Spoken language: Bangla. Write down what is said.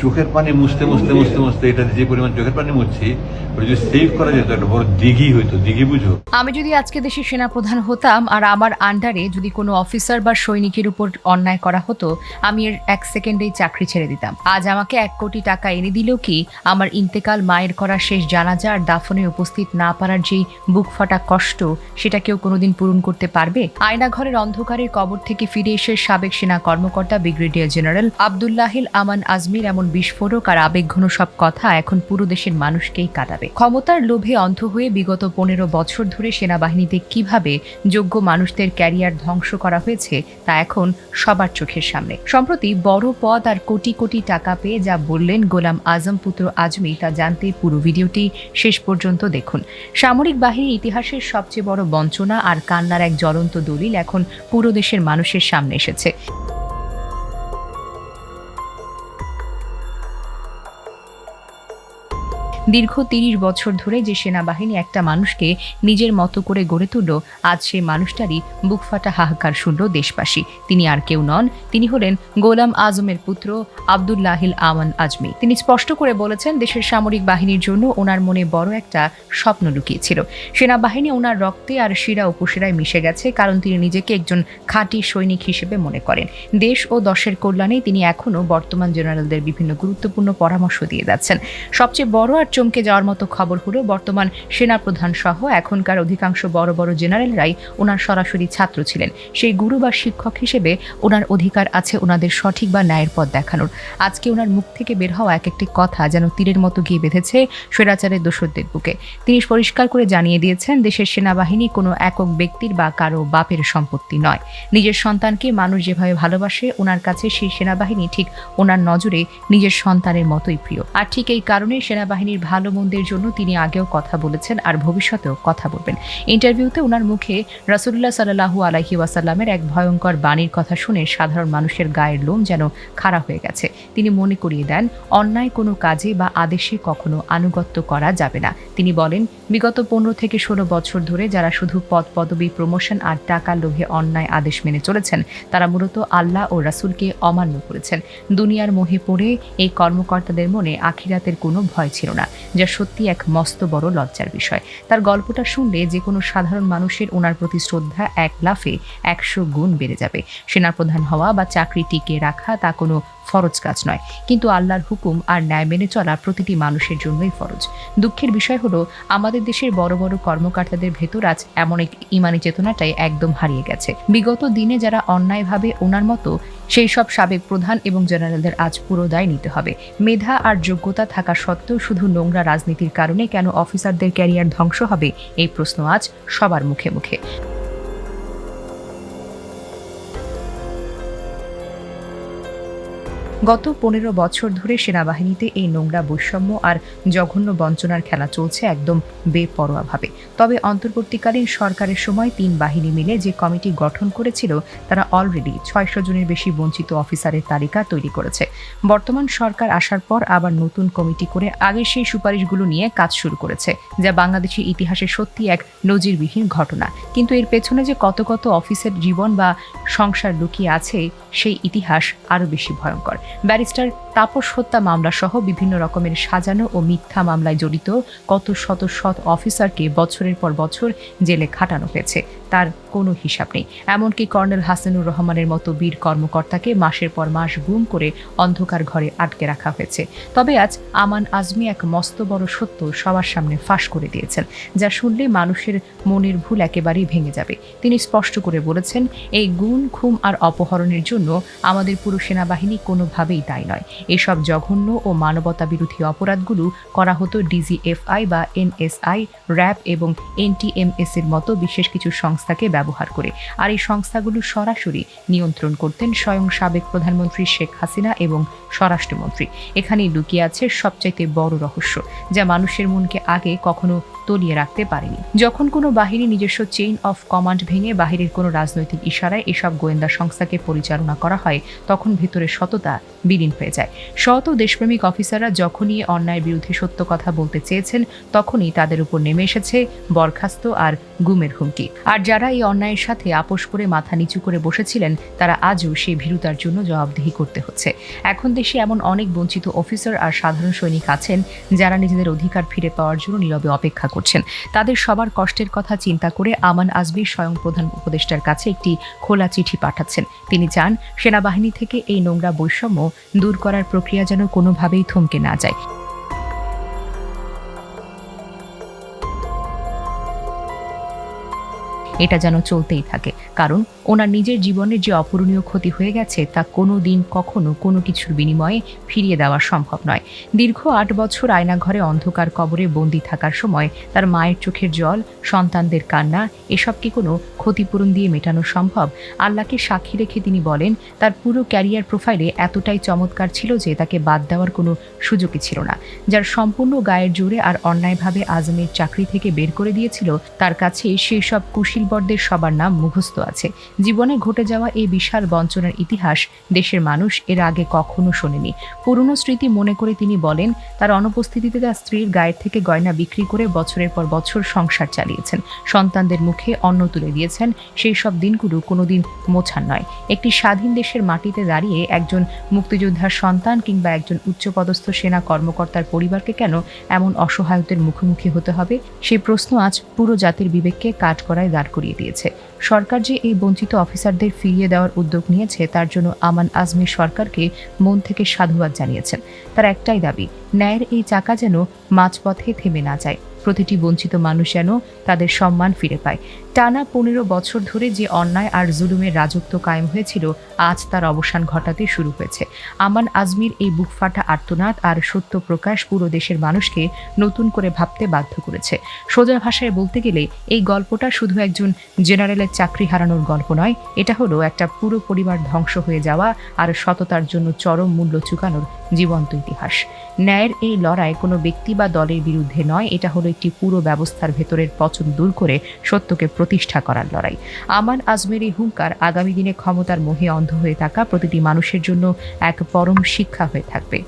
চোখের পানি মুছতে মুছতে মুছতে মুছতে এটা যে পরিমাণ চোখের পানি মুছছি ওটা যদি সেভ করা যেত একটা বড় দিঘি হইতো, দিঘি বুঝো। আমি যদি আজকে দেশের সেনাপ্রধান হতাম আর আমার আন্ডারে যদি কোনো অফিসার বা সৈনিকের উপর অন্যায় করা হতো, আমি এর 1 সেকেন্ডেই চাকরি ছেড়ে দিতাম। আজ আমাকে 1 কোটি টাকা এনে দিলেও কি আমার ইন্তেকাল, মায়ের করা শেষ জানাজা আর দাফনে উপস্থিত না পারার যেই বুক ফাটা কষ্ট, সেটা কেউ কোনোদিন পূরণ করতে পারবে? আয়নাঘরের অন্ধকারের কবর থেকে ফিরে এসে সাবেক সেনা কর্মকর্তা ব্রিগেডিয়ার জেনারেল আব্দুল্লাহিল আমান আজমির এমন বিস্ফোরক আর আবেগঘন সব কথা এখন পুরো দেশের মানুষকেই কাঁদাবে। ক্ষমতার লোভে অন্ধ হয়ে বিগত 15 বছর ধরে সেনাবাহিনীতে কিভাবে যোগ্য মানুষদের ক্যারিয়ার ধ্বংস করা হয়েছে তা এখন সবার চোখের সামনে। সম্প্রতি বড় পদ আর কোটি কোটি টাকা পেয়ে যা বললেন গোলাম আজম পুত্র আজমি, তা জানতে পুরো ভিডিওটি শেষ পর্যন্ত দেখুন। সামরিক বাহিনীর ইতিহাসের সবচেয়ে বড় বঞ্চনা আর কান্নার এক জ্বলন্ত দলিল এখন পুরো দেশের মানুষের সামনে এসেছে। দীর্ঘ 30 বছর ধরে যে সেনাবাহিনী একটা মানুষকে নিজের মতো করে গড়ে তুলল, আজ সেই মানুষটারই বুকফাটা হাহাকার শুনল দেশবাসী। তিনি আর কেউ নন, তিনি হলেন গোলাম আজমের পুত্র আব্দুল্লাহিল আমান আজমি। তিনি স্পষ্ট করে বলেছেন, দেশের সামরিক বাহিনীর জন্য ওনার মনে বড় একটা স্বপ্ন লুকিয়েছিল। সেনাবাহিনী ওনার রক্তে আর শিরা উপশিরায় মিশে গেছে, কারণ তিনি নিজেকে একজন খাঁটি সৈনিক হিসেবে মনে করেন। দেশ ও দশের কল্যাণে তিনি এখনও বর্তমান জেনারেলদের বিভিন্ন গুরুত্বপূর্ণ পরামর্শ দিয়ে যাচ্ছেন। সবচেয়ে বড় আর চমকে যাওয়ার মতো খবর হলো, বর্তমান সেনাপ্রধান সহ এখনকার অধিকাংশ বড় বড় জেনারেলরাই ওনার সরাসরি ছাত্র ছিলেন। সেই গুরু বা শিক্ষক হিসেবে ওনার অধিকার আছে ওনাদের সঠিক বা ন্যায়ের পথ দেখানোর। আজকে ওনার মুখ থেকে বের হওয়া এক একটি কথা যেন তীরের মতো গিয়ে বেঁধেছে স্বৈরাচারের দোসরদের বুকে। তিনি পরিষ্কার করে জানিয়ে দিয়েছেন, দেশের সেনাবাহিনী কোনো একক ব্যক্তির বা কারো বাপের সম্পত্তি নয়। নিজের সন্তানকে মানুষ যেভাবে ভালোবাসে, ওনার কাছে সেই সেনাবাহিনী ঠিক ওনার নজরে নিজের সন্তানের মতোই প্রিয়। আর ঠিক এই কারণে সেনাবাহিনীর ভালো মন্দের জন্য তিনি আগেও কথা বলেছেন আর ভবিষ্যতেও কথা বলবেন। ইন্টারভিউতে ওনার মুখে রাসূলুল্লাহ সাল্লাল্লাহু আলাইহি ওয়াসাল্লামের এক ভয়ঙ্কর বাণীর কথা শুনে সাধারণ মানুষের গায়ের লোম যেন খাড়া হয়ে গেছে। তিনি মনে করিয়ে দেন, অন্যায় কোনো কাজে বা আদেশে কখনো আনুগত্য করা যাবে না। তিনি বলেন, বিগত 15 থেকে 16 বছর ধরে যারা শুধু পদ পদবি, প্রমোশন আর টাকার লোভে অন্যায় আদেশ মেনে চলেছেন, তারা মূলত আল্লাহ ও রাসূলকে অমান্য করেছেন। দুনিয়ার মোহে পড়ে এই কর্মকর্তাদের মনে আখিরাতের কোনো ভয় ছিল না, যা সত্যি এক মস্ত বড় লজ্জার বিষয়। তার গল্পটা শুনলে যে কোনো সাধারণ মানুষের ওনার প্রতি শ্রদ্ধা এক লাফে 100 গুণ বেড়ে যাবে। সেনাপ্রধান হওয়া বা চাকরি টিকিয়ে রাখা তা কোনো ফরজ কাজ নয়, কিন্তু আল্লাহর হুকুম আর ন্যায় মেনে চলা প্রতিটি মানুষের জন্যই ফরজ। দুঃখের বিষয় হলো, আমাদের দেশের বড় বড় কর্মকর্তাদের ভেতর আজ এমন এক ইমানি চেতনাটাই একদম হারিয়ে গেছে। বিগত দিনে যারা অন্যায়ভাবে ওনার মতো, সেই সব সাবেক প্রধান এবং জেনারেলদের আজ পুরো দায় নিতে হবে। মেধা আর যোগ্যতা থাকা সত্ত্বেও শুধু নোংরা রাজনীতির কারণে কেন অফিসারদের ক্যারিয়ার ধ্বংস হবে, এই প্রশ্ন আজ সবার মুখে মুখে। গত 15 বছর ধরে সেনাবাহিনীতে এই নোংরা বৈষম্য আর জঘন্য বঞ্চনার খেলা চলছে একদম বেপরোয়াভাবে। তবে অন্তর্বর্তীকালীন সরকারের সময় 3 বাহিনী মিলে যে কমিটি গঠন করেছিল, তারা অলরেডি 600 জনের বেশি বঞ্চিত অফিসারের তালিকা তৈরি করেছে। বর্তমান সরকার আসার পর আবার নতুন কমিটি করে আগের সেই সুপারিশগুলো নিয়ে কাজ শুরু করেছে, যা বাংলাদেশের ইতিহাসে সত্যি এক নজিরবিহীন ঘটনা। কিন্তু এর পেছনে যে কত কত অফিসের জীবন বা সংসার লুকিয়ে আছে, সেই ইতিহাস আরও বেশি ভয়ঙ্কর। ব্যারিস্টার তাপস হত্যা মামলা সহ বিভিন্ন রকমের সাজানো ও মিথ্যা মামলায় জড়িত কত শত শত অফিসারকে বছরের পর বছর জেলে খাটানো হয়েছে, তার কোনো হিসাব নেই। এমনকি কর্নেল হাসানুর রহমানের মতো বীর কর্মকর্তাকে মাসের পর মাস গুম করে অন্ধকার ঘরে আটকে রাখা হয়েছে। তবে আজ আমান আজমি এক মস্ত বড় সত্য সবার সামনে ফাঁস করে দিয়েছেন, যা শুনলে মানুষের মনের ভুল একেবারেই ভেঙে যাবে। তিনি স্পষ্ট করে বলেছেন, এই গুম, খুন আর অপহরণের জন্য আমাদের পুরো সেনাবাহিনী কোনোভাবেই দায়ী নয়। এসব জঘন্য ও মানবতা বিরোধী অপরাধগুলো করা হতো ডিজিএফআই বা এনএসআই, র্যাব এবং এনটিএমএস এর মতো বিশেষ কিছু সংস্থাকে ব্যবহার করে। আর এই সংস্থাগুলো সরাসরি নিয়ন্ত্রণ করতেন স্বয়ং সাবেক প্রধানমন্ত্রী শেখ হাসিনা এবং স্বরাষ্ট্রমন্ত্রী। এখানেই লুকিয়ে আছে সবচাইতে বড় রহস্য, যা মানুষের মনকে আগে কখনো তলিয়ে রাখতে পারেনি। যখন কোনো বাহিনী নিজস্ব চেইন অফ কমান্ড ভেঙে বাহিরের কোনো রাজনৈতিক ইশারায় এসব গোয়েন্দা সংস্থাকে পরিচালনা করা হয়, তখন ভেতরের সততা বিলীন হয়ে যায়। সৎ ও দেশপ্রেমিক অফিসাররা যখনই অন্যায়ের বিরুদ্ধে সত্য কথা বলতে চেয়েছেন, তখনই তাদের উপর নেমে এসেছে বরখাস্ত আর গুমের হুমকি। আর যারা এই অন্যায়ের সাথে আপোষ করে মাথা নিচু করে বসেছিলেন তারা আজও সেই ভীরুতার জন্য জবাবদিহি করতে হচ্ছে। এখন দেশে এমন অনেক বঞ্চিত অফিসার আর সাধারণ সৈনিক আছেন যারা নিজেদের অধিকার ফিরে পাওয়ার জন্য নীরবে অপেক্ষা করছেন। তাদের সবার কষ্টের কথা চিন্তা করে আমান আজমি স্বয়ং প্রধান উপদেষ্টার কাছে একটি খোলা চিঠি পাঠাচ্ছেন। তিনি চান সেনাবাহিনী থেকে এই নোংরা বৈষম্য দূর করার প্রক্রিয়া যেন কোনোভাবেই থমকে না যায়। এটা যেন চলতেই থাকে, কারণ ওনার নিজের জীবনের যে অপূরণীয় ক্ষতি হয়ে গেছে তা কোনো দিন কখনো কোনো কিছুর বিনিময়ে ফিরিয়ে দেওয়া সম্ভব নয়। দীর্ঘ ৮ বছর আয়নাঘরে অন্ধকার কবরে বন্দি থাকার সময় তার মায়ের চোখের জল, সন্তানদের কান্না, এসব কি কোনো ক্ষতিপূরণ দিয়ে মেটানো সম্ভব? আল্লাহকে সাক্ষী রেখে তিনি বলেন তার পুরো ক্যারিয়ার প্রোফাইলে এতটাই চমৎকার ছিল যে তাকে বাদ দেওয়ার কোনো সুযোগই ছিল না। যার সম্পূর্ণ গায়ের জোরে আর অন্যায়ভাবে আজমের চাকরি থেকে বের করে দিয়েছিল, তার কাছে সেই সব কুশীলবরদের সবার নাম মুখস্থ আছে। জীবনে ঘটে যাওয়া এই বিশাল বঞ্চনার ইতিহাস দেশের মানুষ এর আগে কখনো শোনেনি। পুরনো স্মৃতি মনে করে তিনি বলেন তার অনুপস্থিতিতে তার স্ত্রীর গায়ের থেকে গয়না বিক্রি করে বছরের পর বছর সংসার চালিয়েছেন, সন্তানদের মুখে অন্ন তুলে দিয়েছেন। সেই সব দিনগুলো কোনোদিন মোছার নয়। একটি স্বাধীন দেশের মাটিতে দাঁড়িয়ে একজন মুক্তিযোদ্ধার সন্তান কিংবা একজন উচ্চপদস্থ সেনা কর্মকর্তার পরিবারকে কেন এমন অসহায়তার মুখোমুখি হতে হবে? সেই প্রশ্ন আজ পুরো জাতির বিবেককে কাঠগড়ায় দাঁড় করিয়ে দিয়েছে। সরকার যে এই বঞ্চিত অফিসারদের ফিরিয়ে দেওয়ার উদ্যোগ নিয়েছে তার জন্য আমান আজমি সরকারকে মন থেকে সাধুবাদ জানিয়েছেন। তার একটাই দাবি, ন্যায়ের এই চাকা যেন মাঝপথে থেমে না যায়। প্রতিটি বঞ্চিত মানুষ যেন তাদের সম্মান ফিরে পায়। টানা ১৫ বছর ধরে যে অন্যায় আর জুলুমের রাজত্ব কায়েম হয়েছিল, আজ তার অবসান ঘটাতে শুরু হয়েছে। আমান আজমির এই বুকফাটা আর্তনাদ আর সত্য প্রকাশ পুরো দেশের মানুষকে নতুন করে ভাবতে বাধ্য করেছে। সোজা ভাষায় বলতে গেলে এই গল্পটা শুধু একজন জেনারেলের চাকরি হারানোর গল্প নয়, এটা হলো একটা পুরো পরিবার ধ্বংস হয়ে যাওয়া আর সততার জন্য চরম মূল্য চুকানোর জীবন্ত ইতিহাস। ন্যায়ের এই লড়াই কোনো ব্যক্তি বা দলের বিরুদ্ধে নয়, এটা হলো একটি পুরো ব্যবস্থার ভেতরের পচন দূর করে সত্যকে প্রতিষ্ঠা করার লড়াই। আমান আজমের এই হুঙ্কার আগামী দিনে ক্ষমতার মোহে অন্ধ হয়ে থাকা প্রতিটি মানুষের জন্য এক পরম শিক্ষা হয়ে থাকবে।